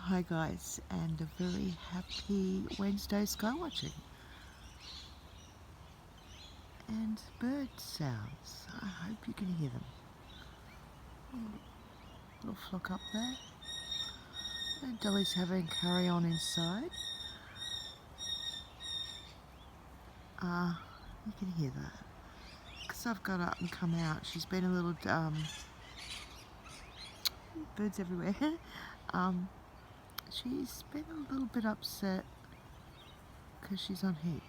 Hi guys, and a very happy Wednesday skywatching. And bird sounds. I hope you can hear them. Little flock up there. And Dolly's having carry on inside. You can hear that. Because I've got up and come out. She's been a little, birds everywhere. She's been a little bit upset because she's on heat.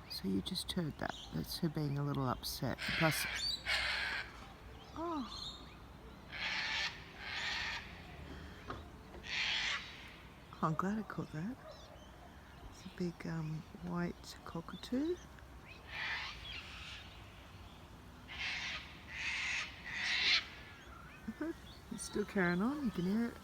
So you just heard that. That's her being a little upset. Plus, oh, I'm glad I caught that. It's a big white cockatoo. It's still carrying on. You can hear it.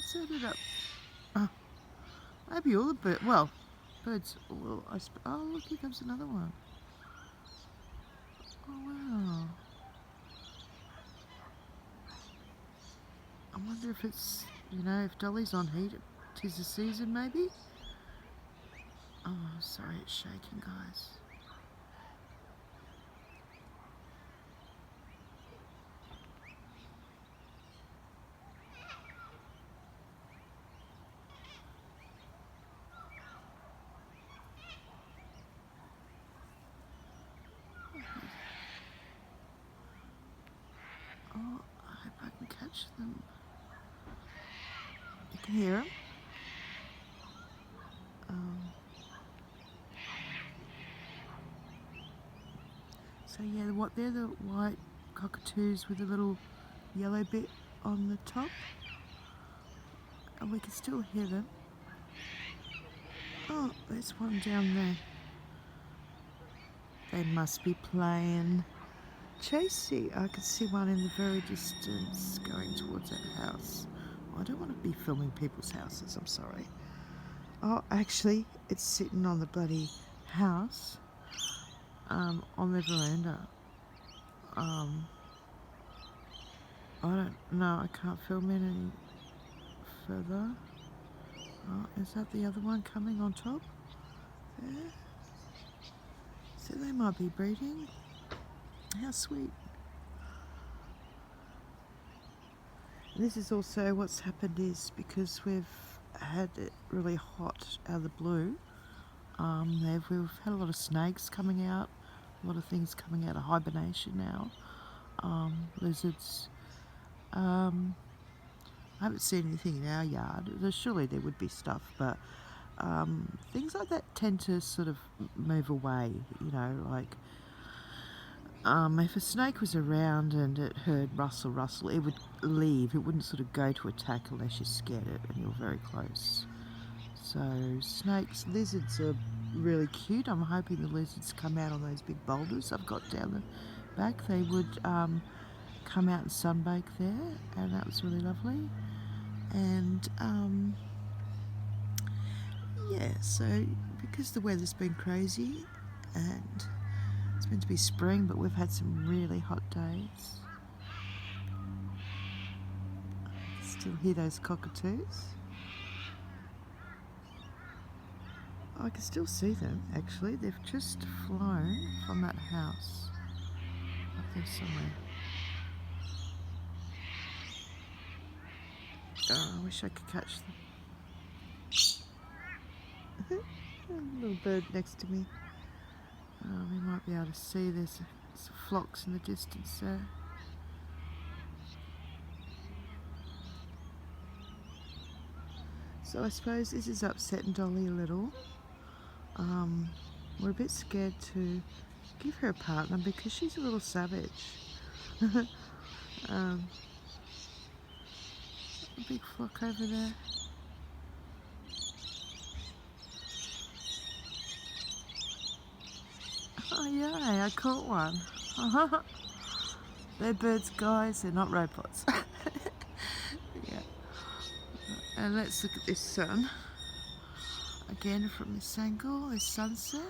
Set it up. Maybe all the birds. Well, birds. Well, oh, look, here comes another one. Oh wow. I wonder if it's, if Dolly's on heat, 'tis the season maybe. Oh, sorry, it's shaking, guys. Oh, I hope I can catch them. You can hear them. So yeah, they're the white cockatoos with a little yellow bit on the top, and we can still hear them. Oh, there's one down there. They must be playing chasey. I can see one in the very distance going towards that house. I don't want to be filming people's houses, I'm sorry. Oh, actually, it's sitting on the bloody house, on the veranda. I don't know, I can't film it any further. Oh, is that the other one coming on top? There. So they might be breeding. How sweet. This is also what's happened is because we've had it really hot out of the blue. We've had a lot of snakes coming out, a lot of things coming out of hibernation now. Lizards. I haven't seen anything in our yard. Surely there would be stuff, but things like that tend to sort of move away, like if a snake was around and it heard rustle, it would leave. It wouldn't sort of go to attack unless you scared it and you're very close. So snakes, lizards are really cute. I'm hoping the lizards come out on those big boulders I've got down the back. They would come out and sunbake there, and that was really lovely. And yeah, so because the weather's been crazy and it's meant to be spring, but we've had some really hot days. I can still hear those cockatoos. I can still see them, actually. They've just flown from that house up there somewhere. Oh, I wish I could catch them. A little bird next to me. We might be able to see there's some flocks in the distance there. So I suppose this is upsetting Dolly a little. We're a bit scared to give her a partner because she's a little savage. A big flock over there. Oh yay, I caught one. They're birds, guys, they're not robots. Yeah. And let's look at this sun. Again from this angle, this sunset.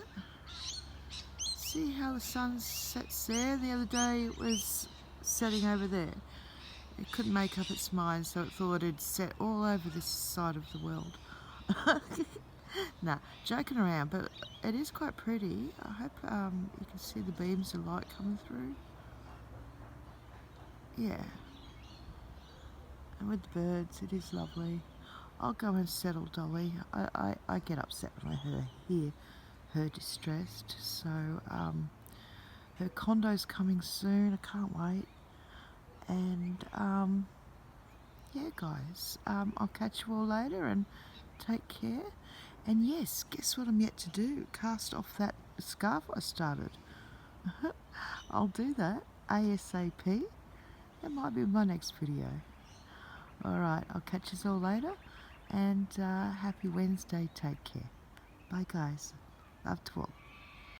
see how the sun sets there? The other day it was setting over there. It couldn't make up its mind, so it thought it'd set all over this side of the world. Nah, joking around, but it is quite pretty. I hope you can see the beams of light coming through. Yeah. And with the birds, it is lovely. I'll go and settle Dolly. I get upset when I hear her distressed. So her condo's coming soon. I can't wait. And yeah, guys, I'll catch you all later and take care. And yes, guess what I'm yet to do? Cast off that scarf I started. I'll do that ASAP. That might be my next video. Alright, I'll catch you all later. And happy Wednesday. Take care. Bye, guys. Love to walk.